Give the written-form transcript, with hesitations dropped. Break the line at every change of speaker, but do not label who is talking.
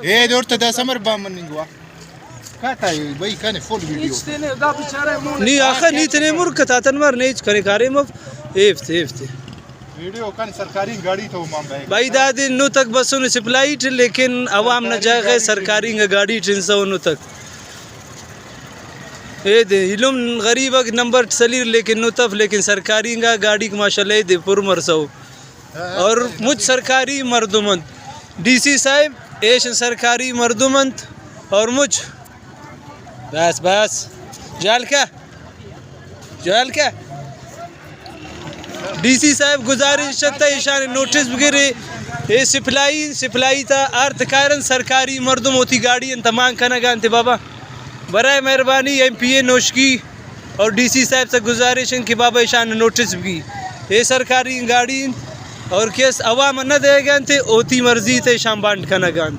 ايه دورت ده سمر بامن نجوا كاتا باي كان فول فيديو
ني آخر ني تنه مر كتاتن مر نيج करे कारे मफ एफ्ते
वीडियो कान सरकारी गाड़ी तो मां
भाई दादी नु तक बसों ने सप्लाई लेकिन आवाम न जाए सरकारी गाड़ी ट्रेन नु तक ए दे इलम गरीब नंबर सलीर लेकिन नु तफ लेकिन सरकारी गाड़ी माशाल्लाह दे पुर मरसो और मुझ सरकारी मर्दुमंद डीसी साहब एश सरकारी मर्दुमंद और मुझ बस जाल क्या डीसी साहब गुजारिश है ईशान नोटिस वगैरह ये सिप्लाई था अर्थ कारण सरकारी मर्दुम होती गाड़ी तमाम खाना गानते बाबा बराए मेहरबानी MPA नोशकी और डीसी साहब से गुजारिश है कि बाबा ईशान नोटिस भी ये सरकारी गाड़ी और केस अवाम न देगा होती मर्जी थे शाम बांट खाना गान